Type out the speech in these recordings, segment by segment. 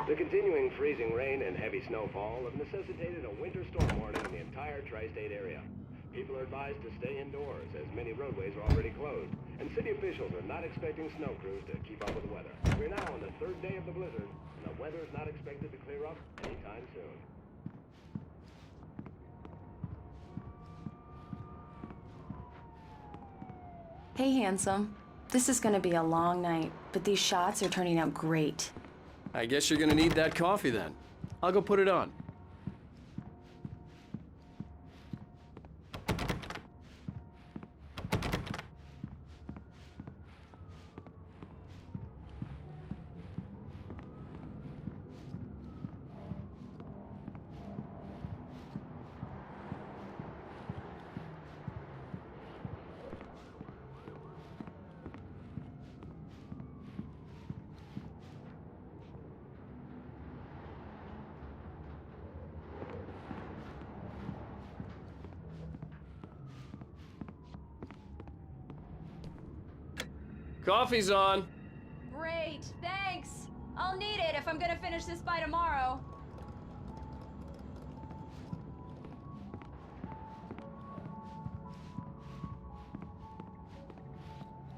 The continuing freezing rain and heavy snowfall have necessitated a winter storm warning in the entire tri-state area. People are advised to stay indoors as many roadways are already closed, and city officials are not expecting snow crews to keep up with the weather. We're now on the third day of the blizzard, and the weather is not expected to clear up anytime soon. Hey, handsome. This is gonna be a long night, but these shots are turning out great. I guess you're gonna need that coffee then. I'll go put it on. Coffee's on. Great, thanks. I'll need it if I'm gonna finish this by tomorrow.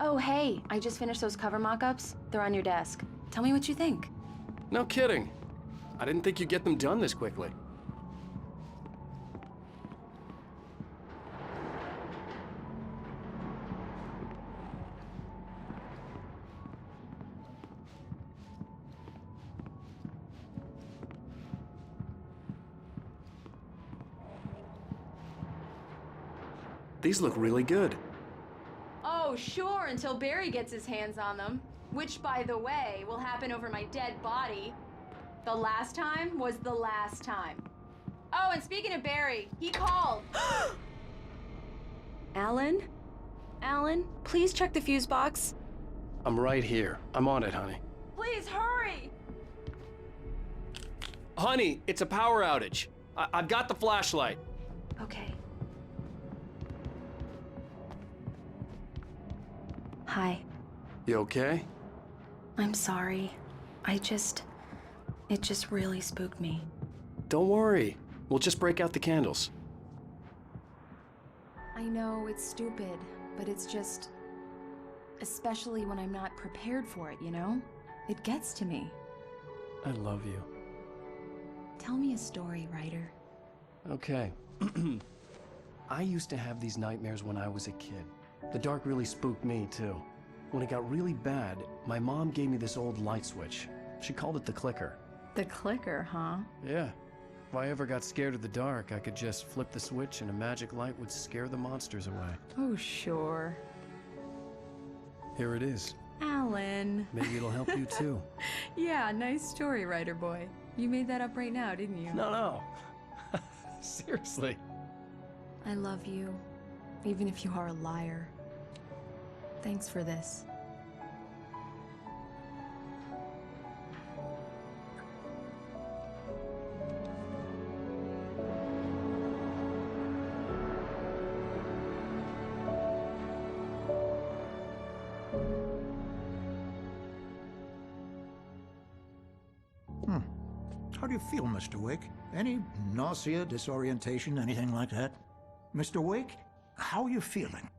Oh, hey, I just finished those cover mock-ups. They're on your desk. Tell me what you think. No kidding. I didn't think you'd get them done this quickly. These look really good. Oh, sure, until Barry gets his hands on them. Which, by the way, will happen over my dead body. The last time was the last time. Oh, and speaking of Barry, he called. Alan? Alan, please check the fuse box. I'm right here. I'm on it, honey. Please, hurry! Honey, it's a power outage. I've got the flashlight. Okay. Hi. You okay? I'm sorry. It just really spooked me. Don't worry. We'll just break out the candles. I know it's stupid, but it's just... especially when I'm not prepared for it, you know? It gets to me. I love you. Tell me a story, writer. Okay. I used to have these nightmares when I was a kid. The dark really spooked me, too. When it got really bad, my mom gave me this old light switch. She called it the clicker. The clicker, huh? Yeah. If I ever got scared of the dark, I could just flip the switch and a magic light would scare the monsters away. Oh, sure. Here it is. Alan. Maybe it'll help you, too. Yeah, nice story, writer boy. You made that up right now, didn't you? No. Seriously. I love you, even if you are a liar. Thanks for this. How do you feel, Mr. Wake? Any nausea, disorientation, anything like that? Mr. Wake, how are you feeling?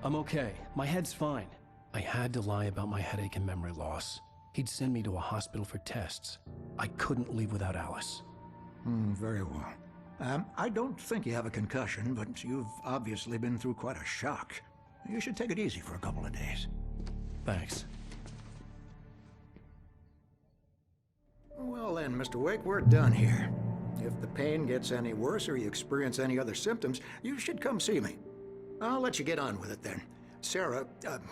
I'm okay. My head's fine. I had to lie about my headache and memory loss. He'd send me to a hospital for tests. I couldn't leave without Alice. Very well. I don't think you have a concussion, but you've obviously been through quite a shock. You should take it easy for a couple of days. Thanks. Well then, Mr. Wake, we're done here. If the pain gets any worse or you experience any other symptoms, you should come see me. I'll let you get on with it then. Sarah,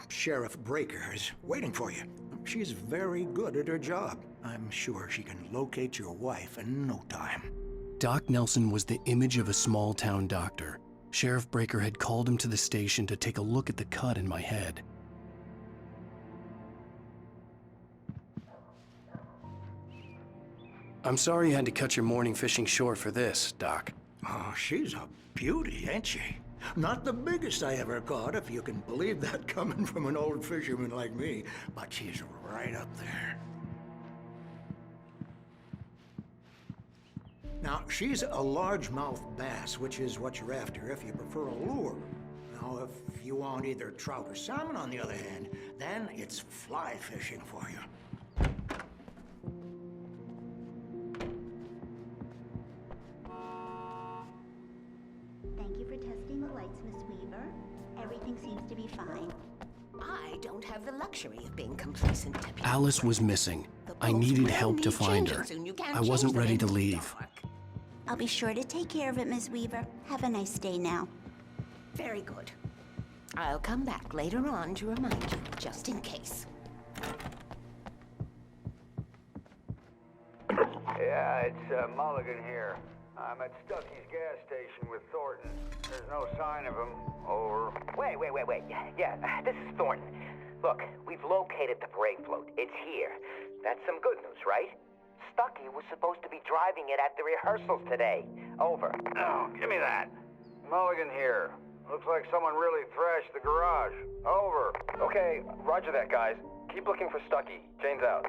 Sheriff Breaker, is waiting for you. She's very good at her job. I'm sure she can locate your wife in no time. Doc Nelson was the image of a small-town doctor. Sheriff Breaker had called him to the station to take a look at the cut in my head. I'm sorry you had to cut your morning fishing short for this, Doc. Oh, she's a beauty, ain't she? Not the biggest I ever caught, if you can believe that coming from an old fisherman like me, but she's right up there. Now, she's a largemouth bass, which is what you're after if you prefer a lure. Now, if you want either trout or salmon, on the other hand, then it's fly fishing for you. Thank you for testing the lights, Miss Weaver. Everything seems to be fine. I don't have the luxury of being complacent, Deputy. Alice was missing. I needed help to find her. I wasn't ready to leave. I'll be sure to take care of it, Miss Weaver. Have a nice day now. Very good. I'll come back later on to remind you, just in case. Yeah, it's Mulligan here. I'm at Stucky's gas station with Thornton. There's no sign of him. Over. Wait. Yeah, this is Thornton. Look, we've located the brake float. It's here. That's some good news, right? Stucky was supposed to be driving it at the rehearsals today. Over. Oh, give me that. Mulligan here. Looks like someone really thrashed the garage. Over. Okay, roger that, guys. Keep looking for Stucky. Jane's out.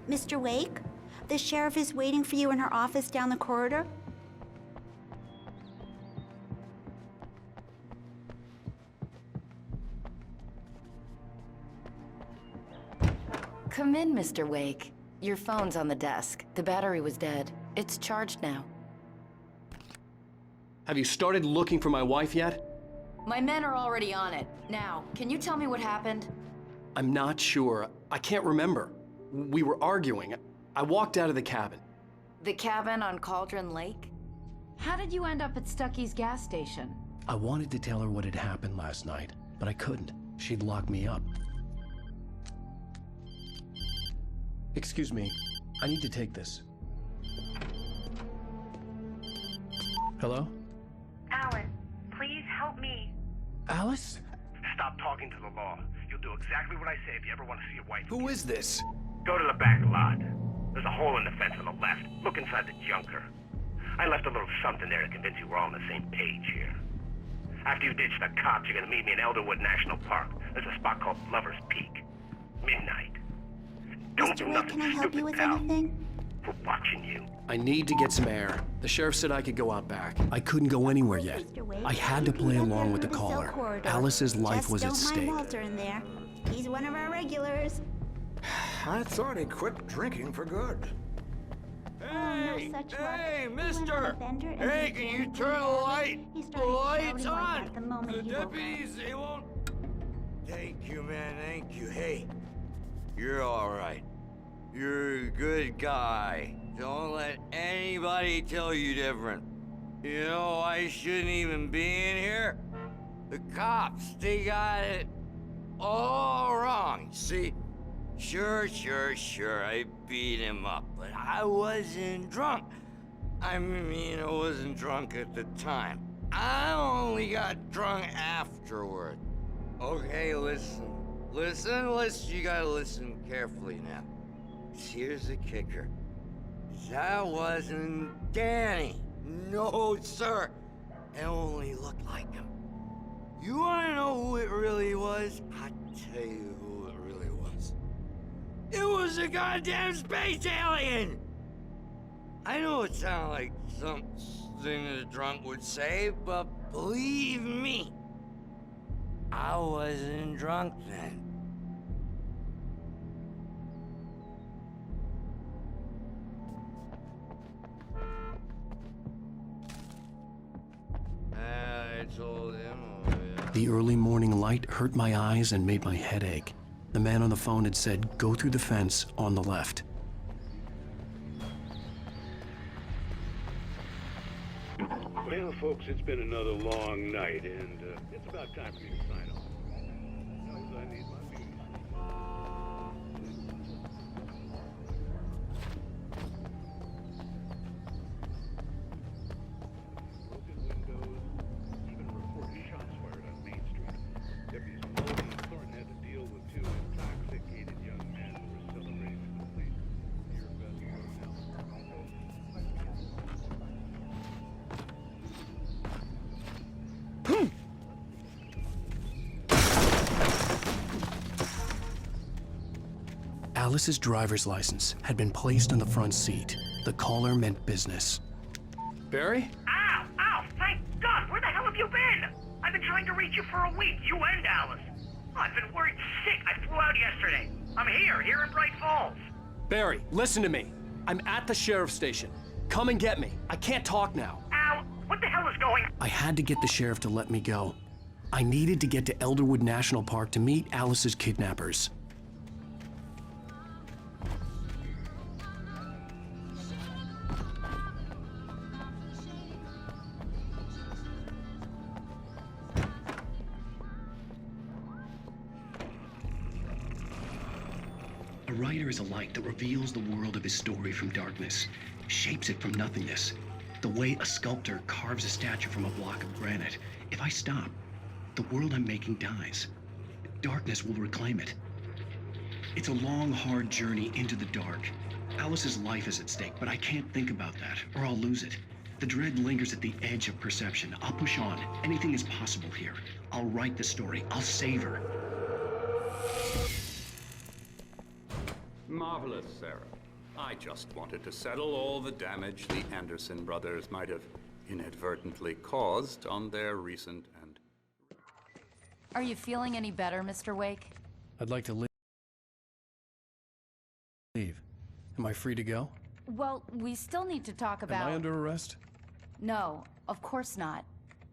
Mr. Wake, the sheriff is waiting for you in her office down the corridor. Come in, Mr. Wake. Your phone's on the desk. The battery was dead. It's charged now. Have you started looking for my wife yet? My men are already on it. Now, can you tell me what happened? I'm not sure. I can't remember. We were arguing. I walked out of the cabin. The cabin on Cauldron Lake? How did you end up at Stucky's gas station? I wanted to tell her what had happened last night, but I couldn't. She'd lock me up. Excuse me. I need to take this. Hello? Alan, please help me. Alice? Stop talking to the law. You'll do exactly what I say if you ever want to see your wife. Who is this? Go to the back lot. There's a hole in the fence on the left. Look inside the junker. I left a little something there to convince you we're all on the same page here. After you ditch the cops, you're gonna meet me in Elderwood National Park. There's a spot called Lover's Peak. Midnight. Don't do Mr. Wake, nothing can I help stupid, you with pal. anything? We're watching you. I need to get some air. The sheriff said I could go out back. I couldn't go anywhere yet. Mr. Wake, I had to you can play head along down with the through cell caller. corridor. Alice's life Just was at don't stake. mind Walter in there. He's one of our regulars. I thought he quit drinking for good. Hey, such luck. hey, He went on a mister! bender and Hey, his can you hand turn the was light? He The started light's shouting like on! that the moment The he woke up. deputies, they won't... Thank you, man, thank you. Hey, you're all right. You're a good guy. Don't let anybody tell you different. You know, I shouldn't even be in here. The cops, they got it all wrong. See, sure, I beat him up, but I wasn't drunk. I mean, I wasn't drunk at the time. I only got drunk afterward. Okay, listen. You gotta listen carefully now. Here's the kicker. That wasn't Danny. No, sir. It only looked like him. You wanna know who it really was? I'll tell you who it really was. It was a goddamn space alien! I know it sounds like something a drunk would say, but believe me, I wasn't drunk then. I told him, oh yeah. The early morning light hurt my eyes and made my head ache. The man on the phone had said, go through the fence on the left. Well, folks, it's been another long night, and it's about time for me to sign off. Knows I need my views. Broken windows, even a report of shots fired on Main Street. Deputies Mulligan and Thornton had to deal with two intoxicated young men who were celebrating the completion of your best work now. Alice's driver's license had been placed on the front seat. The caller meant business. Barry? Ow! Ow! Thank God! Where the hell have you been? I've been trying to reach you for a week, you and Alice. I've been worried sick. I flew out yesterday. I'm here in Bright Falls. Barry, listen to me. I'm at the sheriff's station. Come and get me. I can't talk now. Al, what the hell is going on? I had to get the sheriff to let me go. I needed to get to Elderwood National Park to meet Alice's kidnappers. A writer is a light that reveals the world of his story from darkness, shapes it from nothingness. The way a sculptor carves a statue from a block of granite. If I stop, the world I'm making dies. Darkness will reclaim it. It's a long, hard journey into the dark. Alice's life is at stake, but I can't think about that, or I'll lose it. The dread lingers at the edge of perception. I'll push on. Anything is possible here. I'll write the story. I'll save her. Marvelous, Sarah. I just wanted to settle all the damage the Anderson brothers might have inadvertently caused on their recent and... Are you feeling any better, Mr. Wake? I'd like to leave. Am I free to go? Well, we still need to talk about... Am I under arrest? No, of course not.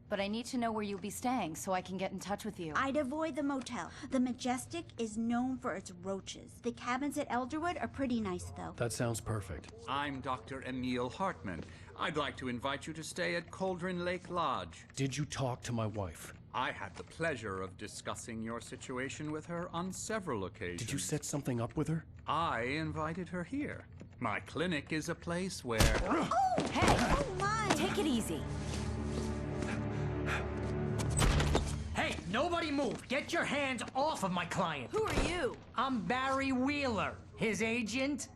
But I need to know where you'll be staying so I can get in touch with you. I'd avoid the motel. The Majestic is known for its roaches. The cabins at Elderwood are pretty nice, though. That sounds perfect. I'm Dr. Emil Hartman. I'd like to invite you to stay at Cauldron Lake Lodge. Did you talk to my wife? I had the pleasure of discussing your situation with her on several occasions. Did you set something up with her? I invited her here. My clinic is a place where... Oh! Hey! Oh, my! Take it easy. Hey, nobody move! Get your hands off of my client! Who are you? I'm Barry Wheeler, his agent.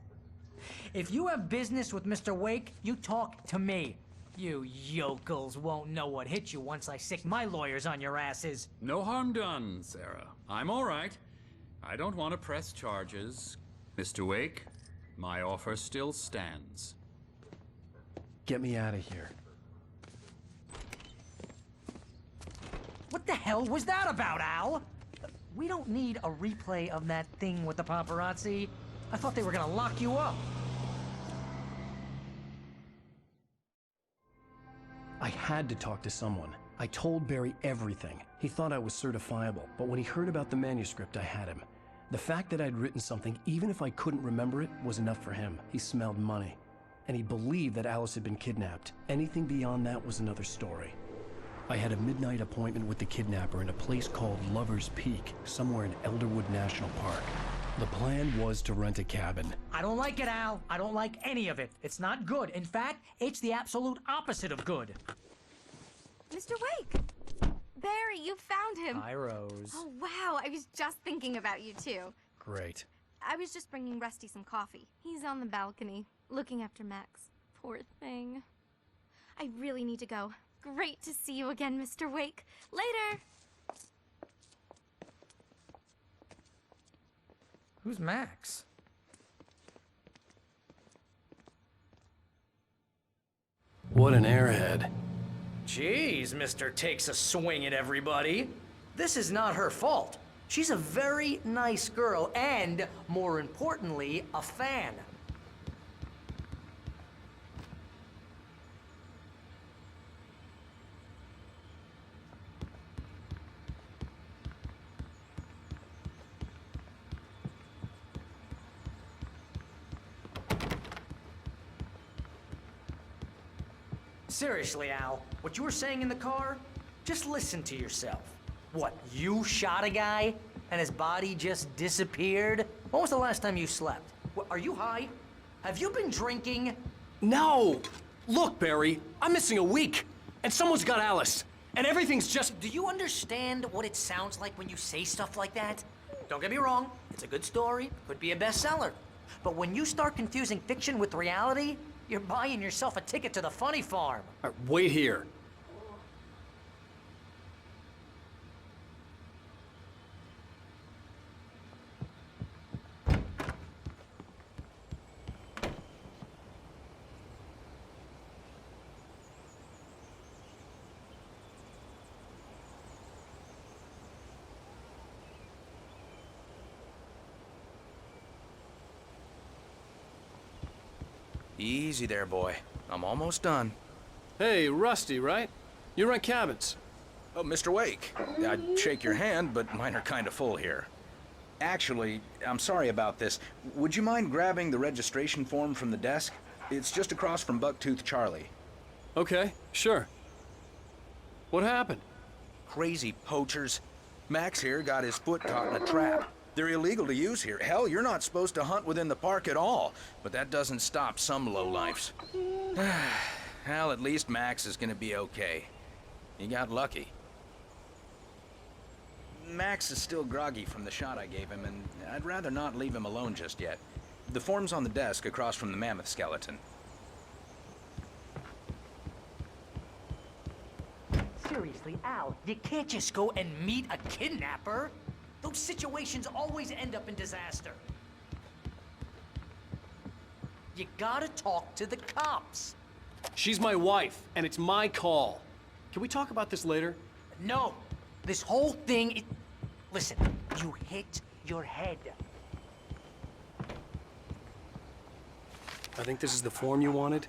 If you have business with Mr. Wake, you talk to me. You yokels won't know what hit you once I sick my lawyers on your asses. No harm done, Sarah. I'm all right. I don't want to press charges. Mr. Wake, my offer still stands. Get me out of here. What the hell was that about, Al? We don't need a replay of that thing with the paparazzi. I thought they were gonna lock you up. I had to talk to someone. I told Barry everything. He thought I was certifiable, but when he heard about the manuscript, I had him. The fact that I'd written something, even if I couldn't remember it, was enough for him. He smelled money. And he believed that Alice had been kidnapped. Anything beyond that was another story. I had a midnight appointment with the kidnapper in a place called Lover's Peak, somewhere in Elderwood National Park. The plan was to rent a cabin. I don't like it, Al. I don't like any of it. It's not good. In fact, it's the absolute opposite of good. Mr. Wake! Barry, you found him! Hi, Rose. Oh, wow. I was just thinking about you, too. Great. I was just bringing Rusty some coffee. He's on the balcony, looking after Max. Poor thing. I really need to go. Great to see you again, Mr. Wake. Later! Who's Max? What an airhead. Jeez, Mr. Takes a swing at everybody. This is not her fault. She's a very nice girl and, more importantly, a fan. Seriously, Al, what you were saying in the car, just listen to yourself. What, you shot a guy and his body just disappeared? When was the last time you slept? What, are you high? Have you been drinking? No! Look, Barry, I'm missing a week, and someone's got Alice, and everything's just... Do you understand what it sounds like when you say stuff like that? Don't get me wrong, it's a good story, could be a bestseller. But when you start confusing fiction with reality, you're buying yourself a ticket to the funny farm. All right, wait here. Easy there, boy. I'm almost done. Hey, Rusty, right? You rent cabins. Oh, Mr. Wake. I'd shake your hand, but mine are kind of full here. Actually, I'm sorry about this. Would you mind grabbing the registration form from the desk? It's just across from Bucktooth Charlie. Okay, sure. What happened? Crazy poachers. Max here got his foot caught in a trap. They're illegal to use here. Hell, you're not supposed to hunt within the park at all. But that doesn't stop some lowlifes. Well, at least Max is gonna be okay. He got lucky. Max is still groggy from the shot I gave him, and I'd rather not leave him alone just yet. The form's on the desk across from the mammoth skeleton. Seriously, Al, you can't just go and meet a kidnapper. Those situations always end up in disaster. You gotta talk to the cops. She's my wife, and it's my call. Can we talk about this later? No. This whole thing, listen, you hit your head. I think this is the form you wanted.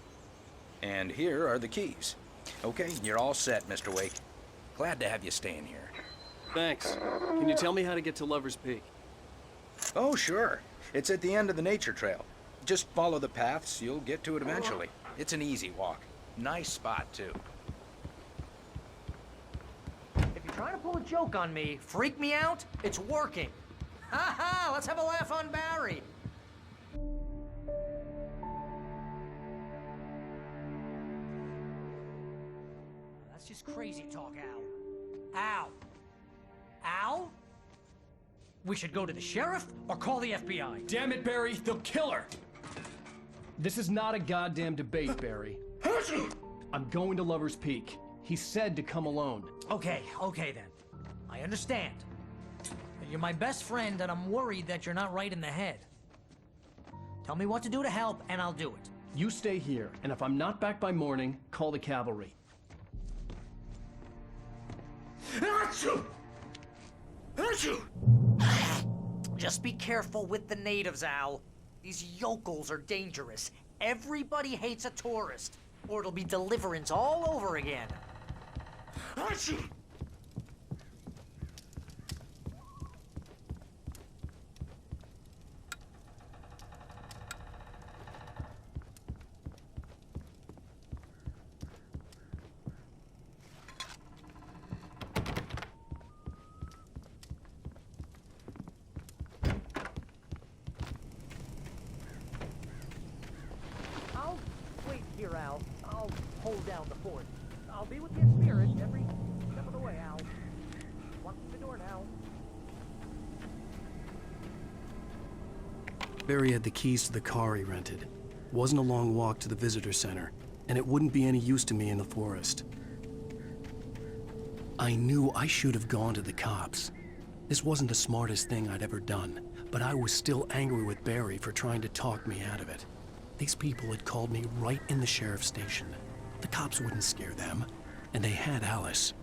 And here are the keys. Okay, you're all set, Mr. Wake. Glad to have you staying here. Thanks. Can you tell me how to get to Lover's Peak? Oh, sure. It's at the end of the nature trail. Just follow the paths, you'll get to it eventually. It's an easy walk. Nice spot, too. If you're trying to pull a joke on me, freak me out, it's working. Ha ha, let's have a laugh on Barry. That's just crazy talk, Al. Al? Al? We should go to the sheriff or call the FBI. Damn it, Barry, they'll kill her! This is not a goddamn debate, Barry. I'm going to Lover's Peak. He said to come alone. Okay then. I understand. You're my best friend, and I'm worried that you're not right in the head. Tell me what to do to help, and I'll do it. You stay here, and if I'm not back by morning, call the cavalry. Just be careful with the natives, Al. These yokels are dangerous. Everybody hates a tourist, or it'll be Deliverance all over again. I'll wait here, Al. I'll hold down the fort. I'll be with your spirit every step of the way, Al. Walk through the door now. Barry had the keys to the car he rented. Wasn't a long walk to the visitor center, and it wouldn't be any use to me in the forest. I knew I should have gone to the cops. This wasn't the smartest thing I'd ever done, but I was still angry with Barry for trying to talk me out of it. These people had called me right in the sheriff's station. The cops wouldn't scare them, and they had Alice.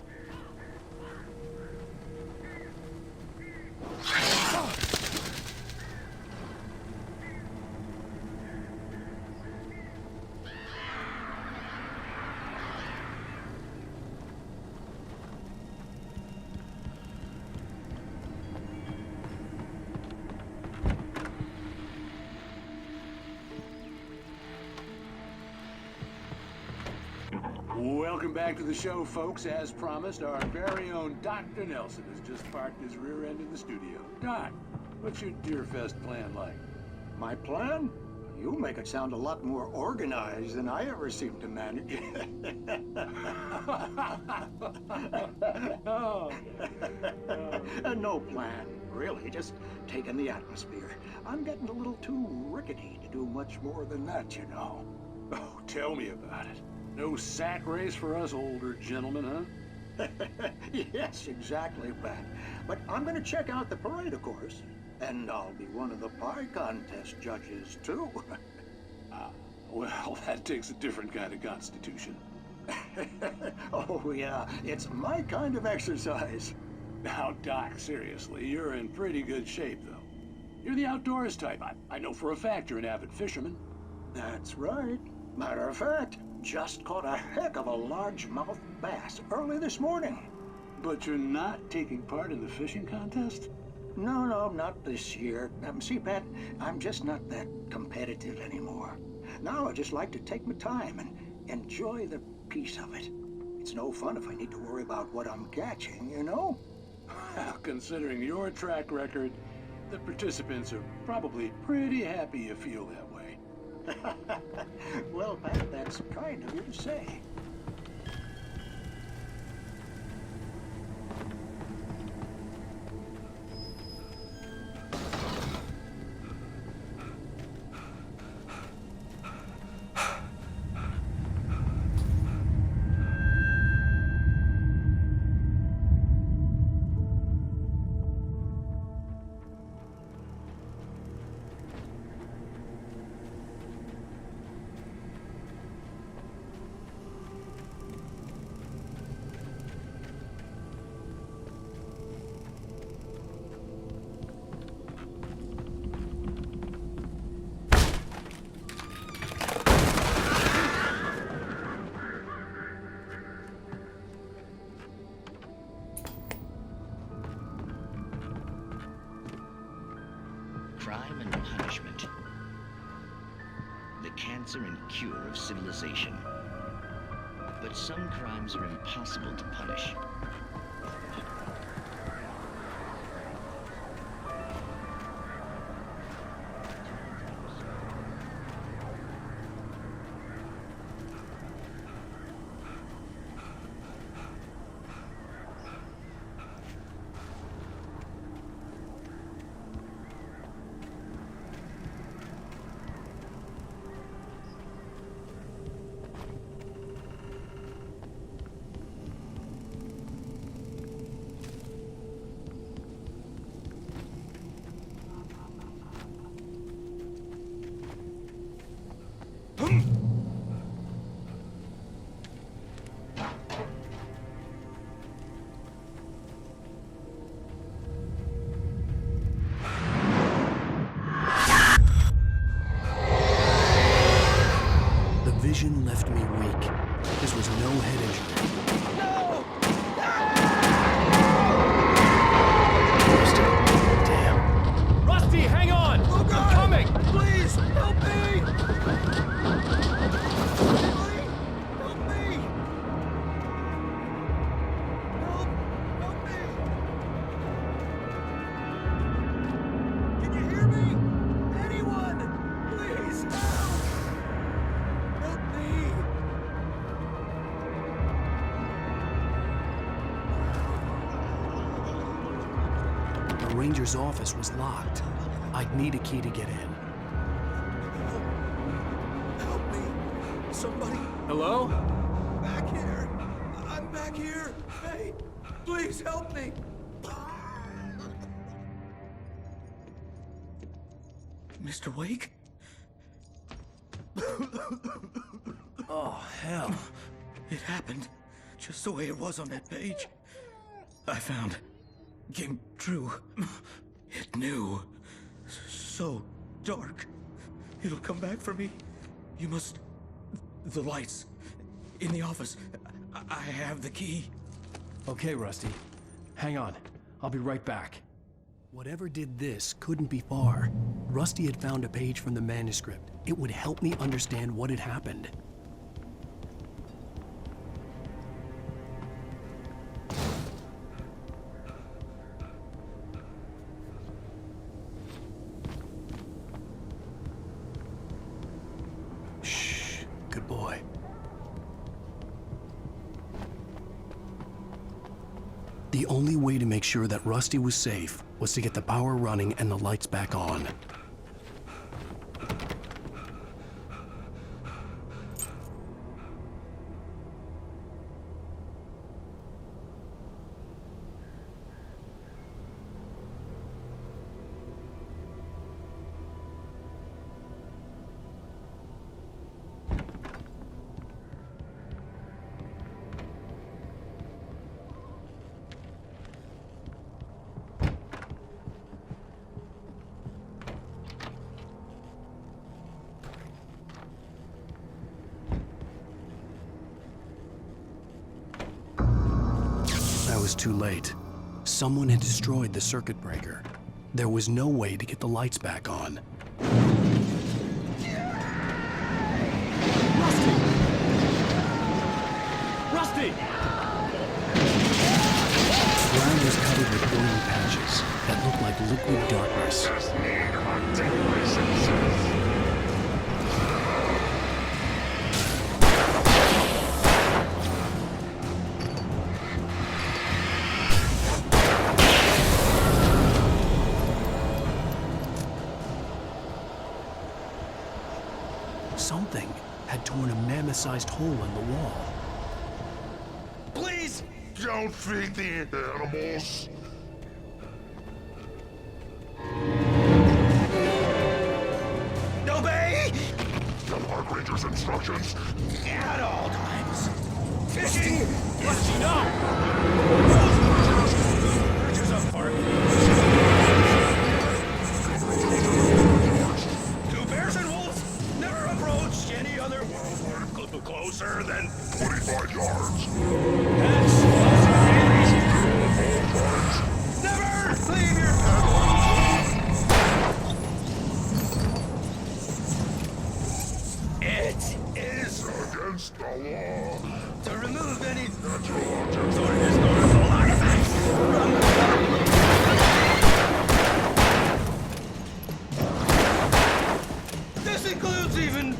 Welcome back to the show, folks. As promised, our very own Dr. Nelson has just parked his rear end in the studio. Doc, what's your Deerfest plan like? My plan? You make it sound a lot more organized than I ever seem to manage. No plan, really. Just taking the atmosphere. I'm getting a little too rickety to do much more than that, you know. Oh, tell me about it. No sack race for us older gentlemen, huh? Yes, exactly, Pat. But I'm gonna check out the parade, of course. And I'll be one of the pie contest judges, too. Well, that takes a different kind of constitution. Oh, yeah. It's my kind of exercise. Now, Doc, seriously, you're in pretty good shape, though. You're the outdoors type. I know for a fact you're an avid fisherman. That's right. Matter of fact, just caught a heck of a largemouth bass early this morning. But you're not taking part in the fishing contest? No, not this year. See, Pat, I'm just not that competitive anymore. Now I just like to take my time and enjoy the peace of it. It's no fun if I need to worry about what I'm catching, you know? Well, considering your track record, the participants are probably pretty happy you feel that way. Well, Pat, that's kind of you to say. Crime and punishment. The cancer and cure of civilization. But some crimes are impossible to punish. Vision left me weak. This was no head injury. Damn. Rusty, hang on! Oh, God! I'm coming! Please, help me! The ranger's office was locked. I'd need a key to get in. Help me! Somebody! Hello? Back here! I'm back here! Hey! Please help me! Mr. Wake? Oh, hell. It happened just the way it was on that page. I found. Came true. It knew. So dark. It'll come back for me. You must. The lights. In the office. I have the key. Okay, Rusty. Hang on. I'll be right back. Whatever did this couldn't be far. Rusty had found a page from the manuscript. It would help me understand what had happened. Shh. Good boy. The only way to make sure that Rusty was safe was to get the power running and the lights back on. was too late. Someone had destroyed the circuit breaker. There was no way to get the lights back on. Rusty! The ground was covered with glowing patches that looked like liquid darkness. Something had torn a mammoth-sized hole in the wall. Please! Don't feed the animals! Obey! The Park Ranger's instructions at all times. Fishing! Rusty, no! Bridges of Park. Two bears and wolves never approached any other wildlife closer than 45 yards. That's never leave your It is against the law to remove any natural objects or historical artifacts from the park. This includes even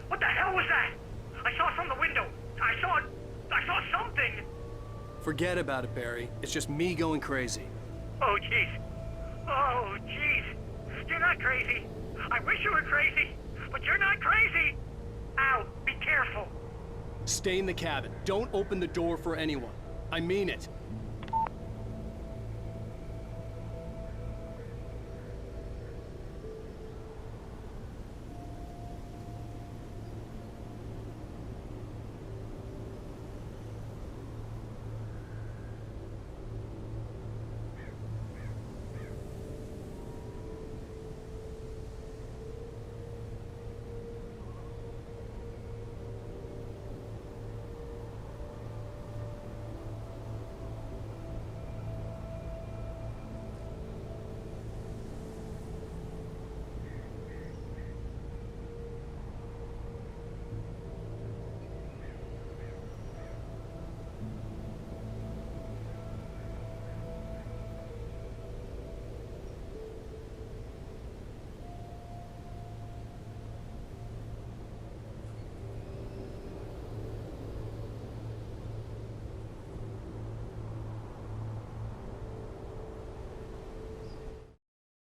What the hell was that? I saw it from the window. I saw something. Forget about it, Barry. It's just me going crazy. Oh, jeez. Oh, jeez. You're not crazy. I wish you were crazy, but you're not crazy. Ow, be careful. Stay in the cabin. Don't open the door for anyone. I mean it.